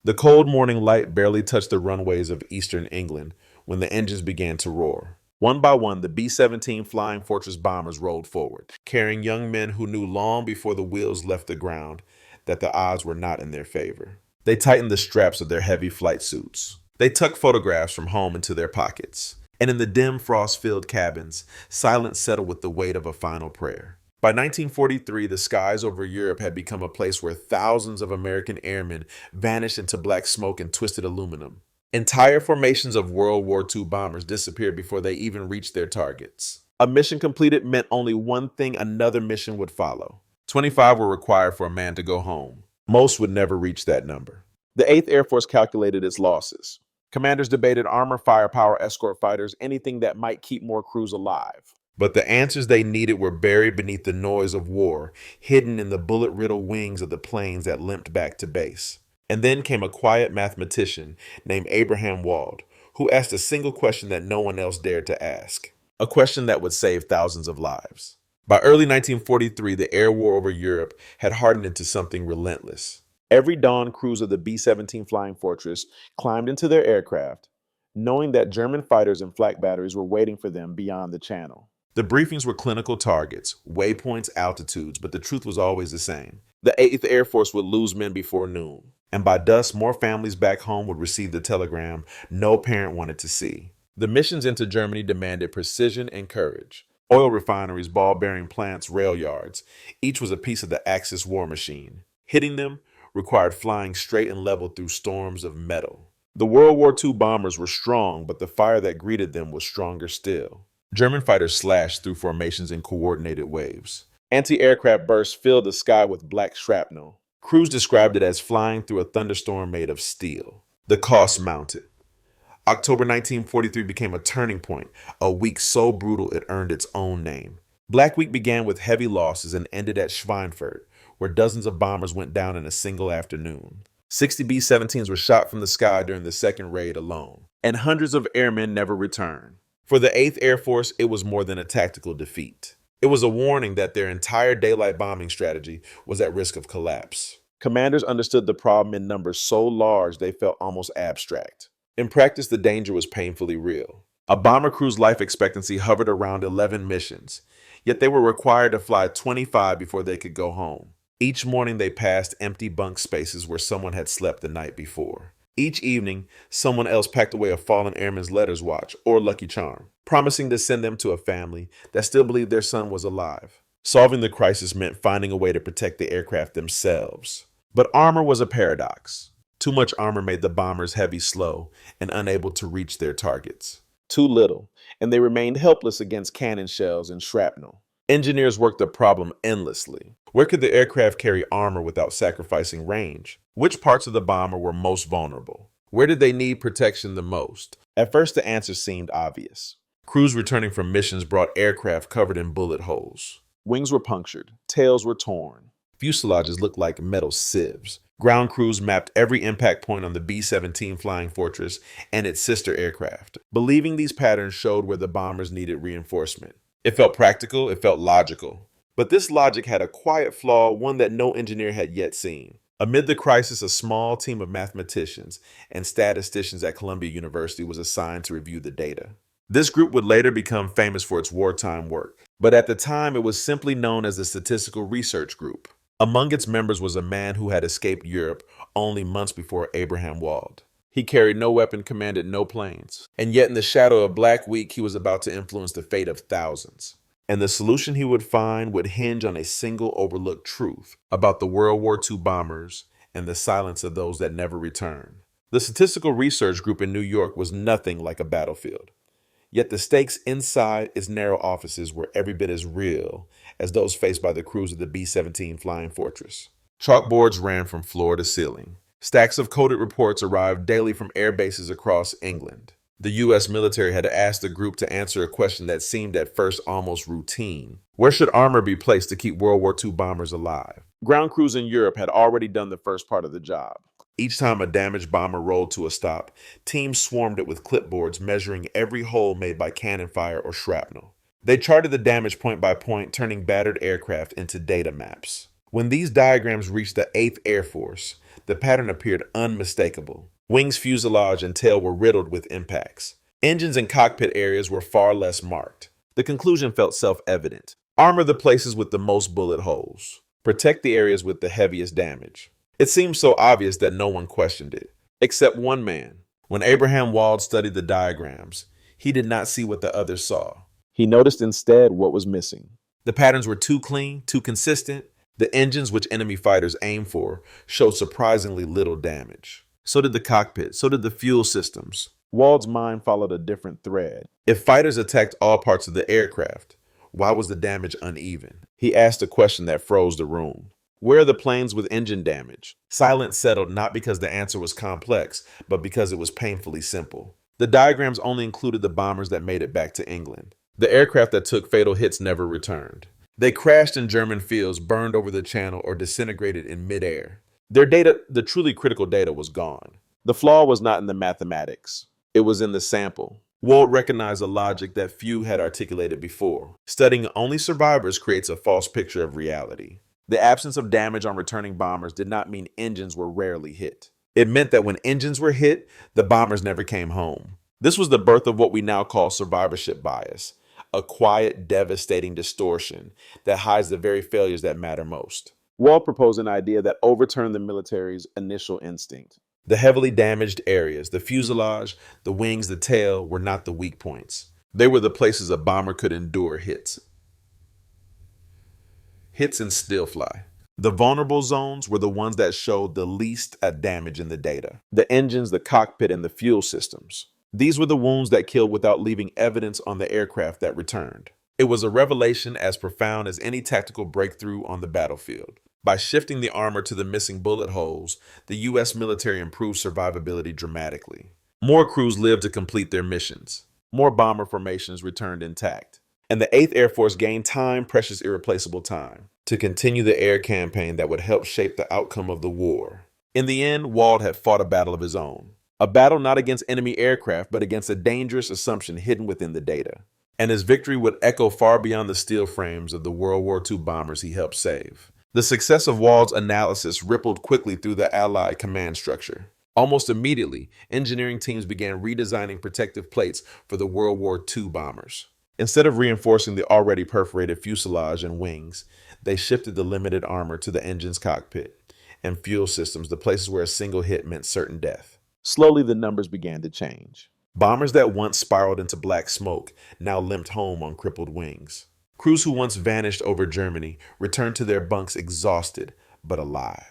The cold morning light barely touched the runways of eastern England when the engines began to roar. One by one, the B-17 Flying Fortress bombers rolled forward, carrying young men who knew long before the wheels left the ground that the odds were not in their favor. They tightened the straps of their heavy flight suits. They tucked photographs from home into their pockets. And in the dim, frost-filled cabins, silence settled with the weight of a final prayer. By 1943, the skies over Europe had become a place where thousands of American airmen vanished into black smoke and twisted aluminum. Entire formations of World War II bombers disappeared before they even reached their targets. A mission completed meant only one thing: another mission would follow. 25 were required for a man to go home. Most would never reach that number. The 8th Air Force calculated its losses. Commanders debated armor, firepower, escort fighters, anything that might keep more crews alive. But the answers they needed were buried beneath the noise of war, hidden in the bullet-riddled wings of the planes that limped back to base. And then came a quiet mathematician named Abraham Wald, who asked a single question that no one else dared to ask. A question that would save thousands of lives. By early 1943, the air war over Europe had hardened into something relentless. Every dawn, crews of the B-17 Flying Fortress climbed into their aircraft, knowing that German fighters and flak batteries were waiting for them beyond the channel. The briefings were clinical targets, waypoints, altitudes, but the truth was always the same. The 8th Air Force would lose men before noon, and by dusk, more families back home would receive the telegram no parent wanted to see. The missions into Germany demanded precision and courage. Oil refineries, ball-bearing plants, rail yards, each was a piece of the Axis war machine. Hitting them required flying straight and level through storms of metal. The World War II bombers were strong, but the fire that greeted them was stronger still. German fighters slashed through formations in coordinated waves. Anti-aircraft bursts filled the sky with black shrapnel. Crews described it as flying through a thunderstorm made of steel. The cost mounted. October 1943 became a turning point, a week so brutal it earned its own name. Black Week began with heavy losses and ended at Schweinfurt, where dozens of bombers went down in a single afternoon. 60 B-17s were shot from the sky during the second raid alone, and hundreds of airmen never returned. For the 8th Air Force, it was more than a tactical defeat. It was a warning that their entire daylight bombing strategy was at risk of collapse. Commanders understood the problem in numbers so large they felt almost abstract. In practice, the danger was painfully real. A bomber crew's life expectancy hovered around 11 missions, yet they were required to fly 25 before they could go home. Each morning they passed empty bunk spaces where someone had slept the night before. Each evening, someone else packed away a fallen airman's letters watch or lucky charm, promising to send them to a family that still believed their son was alive. Solving the crisis meant finding a way to protect the aircraft themselves. But armor was a paradox. Too much armor made the bombers heavy, slow, and unable to reach their targets. Too little, and they remained helpless against cannon shells and shrapnel. Engineers worked the problem endlessly. Where could the aircraft carry armor without sacrificing range? Which parts of the bomber were most vulnerable? Where did they need protection the most? At first, the answer seemed obvious. Crews returning from missions brought aircraft covered in bullet holes. Wings were punctured, tails were torn. Fuselages looked like metal sieves. Ground crews mapped every impact point on the B-17 Flying Fortress and its sister aircraft. Believing these patterns showed where the bombers needed reinforcement. It felt practical, it felt logical. But this logic had a quiet flaw, one that no engineer had yet seen. Amid the crisis, a small team of mathematicians and statisticians at Columbia University was assigned to review the data. This group would later become famous for its wartime work, but at the time it was simply known as the Statistical Research Group. Among its members was a man who had escaped Europe only months before Abraham Wald. He carried no weapon, commanded no planes, and yet in the shadow of Black Week, he was about to influence the fate of thousands. And the solution he would find would hinge on a single overlooked truth about the World War II bombers and the silence of those that never returned. The Statistical Research Group in New York was nothing like a battlefield. Yet the stakes inside its narrow offices were every bit as real as those faced by the crews of the B-17 Flying Fortress. Chalkboards ran from floor to ceiling. Stacks of coded reports arrived daily from air bases across England. The U.S. military had asked the group to answer a question that seemed at first almost routine. Where should armor be placed to keep World War II bombers alive? Ground crews in Europe had already done the first part of the job. Each time a damaged bomber rolled to a stop, teams swarmed it with clipboards measuring every hole made by cannon fire or shrapnel. They charted the damage point by point, turning battered aircraft into data maps. When these diagrams reached the 8th Air Force, the pattern appeared unmistakable. Wings, fuselage, and tail were riddled with impacts. Engines and cockpit areas were far less marked. The conclusion felt self-evident. Armor the places with the most bullet holes. Protect the areas with the heaviest damage. It seemed so obvious that no one questioned it, except one man. When Abraham Wald studied the diagrams, he did not see what the others saw. He noticed instead what was missing. The patterns were too clean, too consistent. The engines, which enemy fighters aim for, showed surprisingly little damage. So did the cockpit, so did the fuel systems. Wald's mind followed a different thread. If fighters attacked all parts of the aircraft, why was the damage uneven? He asked a question that froze the room. Where are the planes with engine damage? Silence settled not because the answer was complex, but because it was painfully simple. The diagrams only included the bombers that made it back to England. The aircraft that took fatal hits never returned. They crashed in German fields, burned over the channel, or disintegrated in midair. Their data, the truly critical data, was gone. The flaw was not in the mathematics. It was in the sample. Wald recognized a logic that few had articulated before. Studying only survivors creates a false picture of reality. The absence of damage on returning bombers did not mean engines were rarely hit. It meant that when engines were hit, the bombers never came home. This was the birth of what we now call survivorship bias, a quiet, devastating distortion that hides the very failures that matter most. Wald proposed an idea that overturned the military's initial instinct. The heavily damaged areas, the fuselage, the wings, the tail, were not the weak points. They were the places a bomber could endure hits and still fly. The vulnerable zones were the ones that showed the least damage in the data. The engines, the cockpit, and the fuel systems. These were the wounds that killed without leaving evidence on the aircraft that returned. It was a revelation as profound as any tactical breakthrough on the battlefield. By shifting the armor to the missing bullet holes, the U.S. military improved survivability dramatically. More crews lived to complete their missions. More bomber formations returned intact. And the 8th Air Force gained time, precious, irreplaceable time, to continue the air campaign that would help shape the outcome of the war. In the end, Wald had fought a battle of his own. A battle not against enemy aircraft, but against a dangerous assumption hidden within the data. And his victory would echo far beyond the steel frames of the World War II bombers he helped save. The success of Wald's analysis rippled quickly through the Allied command structure. Almost immediately, engineering teams began redesigning protective plates for the World War II bombers. Instead of reinforcing the already perforated fuselage and wings, they shifted the limited armor to the engine's cockpit and fuel systems, the places where a single hit meant certain death. Slowly, the numbers began to change. Bombers that once spiraled into black smoke now limped home on crippled wings. Crews who once vanished over Germany returned to their bunks exhausted, but alive.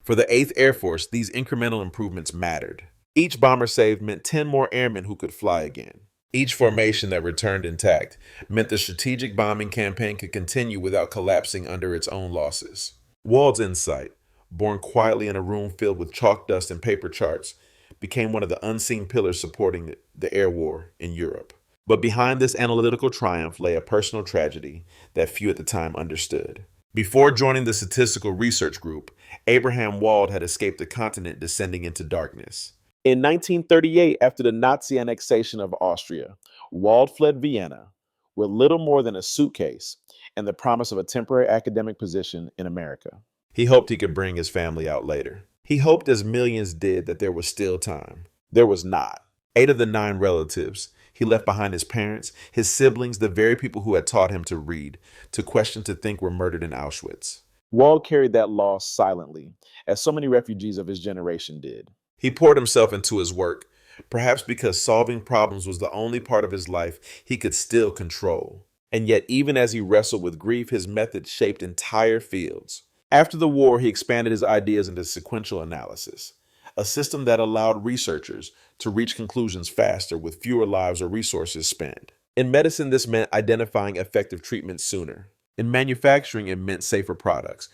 For the 8th Air Force, these incremental improvements mattered. Each bomber saved meant 10 more airmen who could fly again. Each formation that returned intact meant the strategic bombing campaign could continue without collapsing under its own losses. Wald's insight, born quietly in a room filled with chalk dust and paper charts, became one of the unseen pillars supporting the air war in Europe. But behind this analytical triumph lay a personal tragedy that few at the time understood. Before joining the statistical research group, Abraham Wald had escaped the continent descending into darkness. In 1938, after the Nazi annexation of Austria, Wald fled Vienna with little more than a suitcase and the promise of a temporary academic position in America. He hoped he could bring his family out later. He hoped, as millions did, that there was still time. There was not. 8 of the 9 relatives he left behind, his parents, his siblings, the very people who had taught him to read, to question, to think, were murdered in Auschwitz. Wald carried that loss silently, as so many refugees of his generation did. He poured himself into his work, perhaps because solving problems was the only part of his life he could still control. And yet, even as he wrestled with grief, his methods shaped entire fields. After the war, he expanded his ideas into sequential analysis, a system that allowed researchers to reach conclusions faster with fewer lives or resources spent. In medicine, this meant identifying effective treatments sooner. In manufacturing, it meant safer products.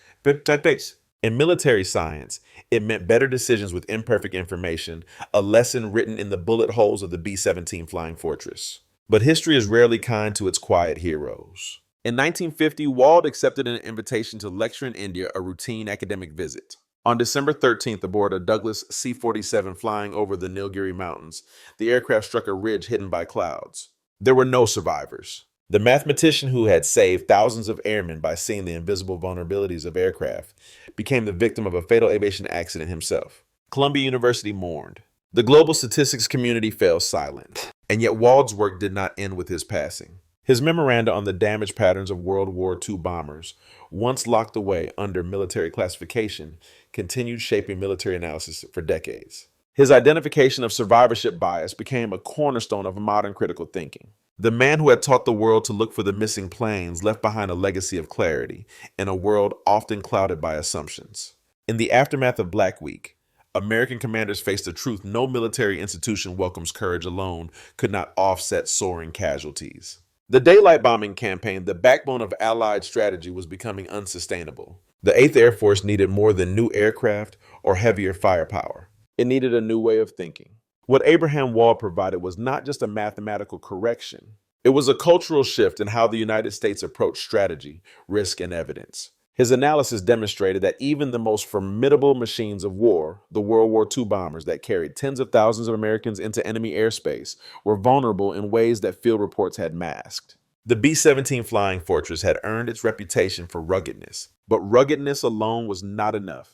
In military science, it meant better decisions with imperfect information, a lesson written in the bullet holes of the B-17 Flying Fortress. But history is rarely kind to its quiet heroes. In 1950, Wald accepted an invitation to lecture in India, a routine academic visit. On December 13th, aboard a Douglas C-47 flying over the Nilgiri Mountains, the aircraft struck a ridge hidden by clouds. There were no survivors. The mathematician who had saved thousands of airmen by seeing the invisible vulnerabilities of aircraft became the victim of a fatal aviation accident himself. Columbia University mourned. The global statistics community fell silent, and yet Wald's work did not end with his passing. His memoranda on the damage patterns of World War II bombers, once locked away under military classification, continued shaping military analysis for decades. His identification of survivorship bias became a cornerstone of modern critical thinking. The man who had taught the world to look for the missing planes left behind a legacy of clarity in a world often clouded by assumptions. In the aftermath of Black Week, American commanders faced a truth no military institution welcomes courage alone could not offset soaring casualties. The daylight bombing campaign, the backbone of Allied strategy, was becoming unsustainable. The 8th Air Force needed more than new aircraft or heavier firepower. It needed a new way of thinking. What Abraham Wald provided was not just a mathematical correction. It was a cultural shift in how the United States approached strategy, risk, and evidence. His analysis demonstrated that even the most formidable machines of war, the World War II bombers that carried tens of thousands of Americans into enemy airspace, were vulnerable in ways that field reports had masked. The B-17 flying fortress had earned its reputation for ruggedness, but ruggedness alone was not enough.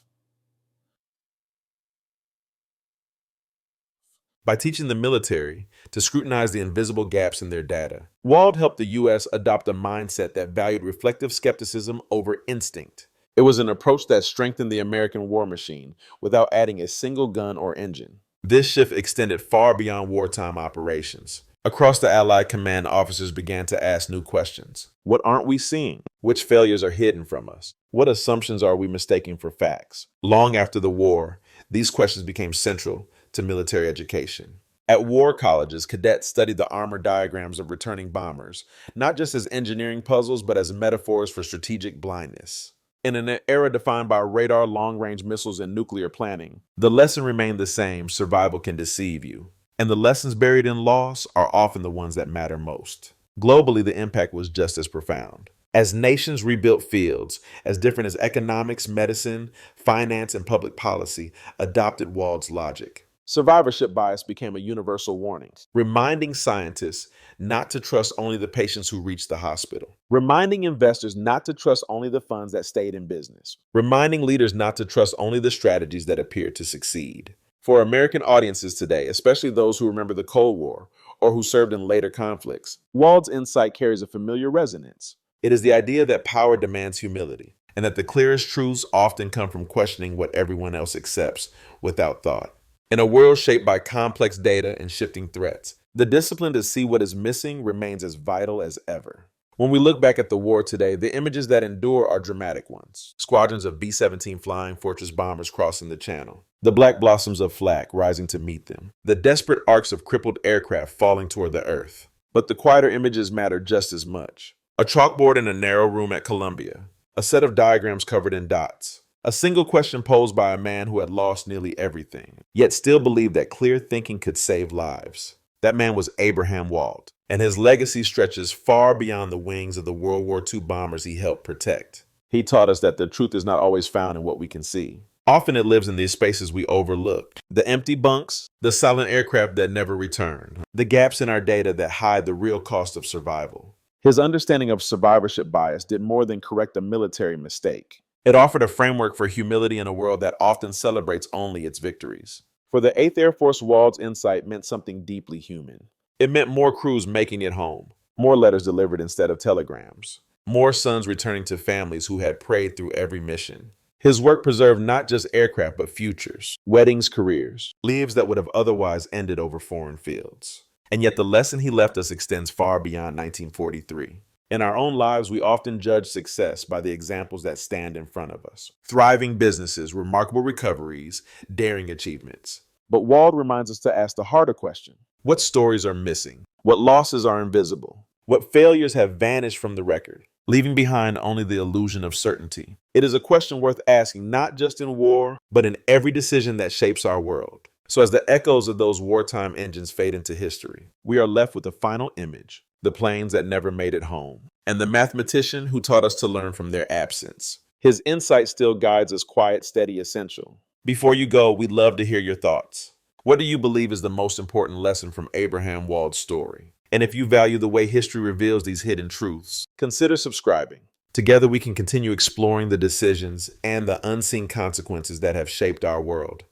By teaching the military to scrutinize the invisible gaps in their data, Wald helped the U.S. adopt a mindset that valued reflective skepticism over instinct. It was an approach that strengthened the American war machine without adding a single gun or engine. This shift extended far beyond wartime operations. Across the Allied command, officers began to ask new questions. What aren't we seeing? Which failures are hidden from us? What assumptions are we mistaking for facts? Long after the war, these questions became central to military education. At war colleges, cadets studied the armor diagrams of returning bombers, not just as engineering puzzles, but as metaphors for strategic blindness. In an era defined by radar, long-range missiles, and nuclear planning, the lesson remained the same: survival can deceive you. And the lessons buried in loss are often the ones that matter most. Globally, the impact was just as profound. As nations rebuilt fields, as different as economics, medicine, finance, and public policy adopted Wald's logic, survivorship bias became a universal warning, reminding scientists not to trust only the patients who reached the hospital, reminding investors not to trust only the funds that stayed in business, reminding leaders not to trust only the strategies that appeared to succeed. For American audiences today, especially those who remember the Cold War or who served in later conflicts, Wald's insight carries a familiar resonance. It is the idea that power demands humility, and that the clearest truths often come from questioning what everyone else accepts without thought. In a world shaped by complex data and shifting threats, the discipline to see what is missing remains as vital as ever. When we look back at the war today, the images that endure are dramatic ones. Squadrons of B-17 flying fortress bombers crossing the channel, the black blossoms of flak rising to meet them, the desperate arcs of crippled aircraft falling toward the earth. But the quieter images matter just as much. A chalkboard in a narrow room at Columbia, a set of diagrams covered in dots, a single question posed by a man who had lost nearly everything, yet still believed that clear thinking could save lives. That man was Abraham Wald, and his legacy stretches far beyond the wings of the World War II bombers he helped protect. He taught us that the truth is not always found in what we can see. Often it lives in these spaces we overlook. The empty bunks, the silent aircraft that never return, the gaps in our data that hide the real cost of survival. His understanding of survivorship bias did more than correct a military mistake. It offered a framework for humility in a world that often celebrates only its victories. For the 8th Air Force, Wald's insight meant something deeply human. It meant more crews making it home, more letters delivered instead of telegrams, more sons returning to families who had prayed through every mission. His work preserved not just aircraft, but futures, weddings, careers, lives that would have otherwise ended over foreign fields. And yet the lesson he left us extends far beyond 1943. In our own lives, we often judge success by the examples that stand in front of us. Thriving businesses, remarkable recoveries, daring achievements. But Wald reminds us to ask the harder question. What stories are missing? What losses are invisible? What failures have vanished from the record, leaving behind only the illusion of certainty? It is a question worth asking, not just in war, but in every decision that shapes our world. So as the echoes of those wartime engines fade into history, we are left with a final image: the planes that never made it home, and the mathematician who taught us to learn from their absence. His insight still guides us: quiet, steady, essential. Before you go, we'd love to hear your thoughts. What do you believe is the most important lesson from Abraham Wald's story? And if you value the way history reveals these hidden truths, consider subscribing. Together we can continue exploring the decisions and the unseen consequences that have shaped our world.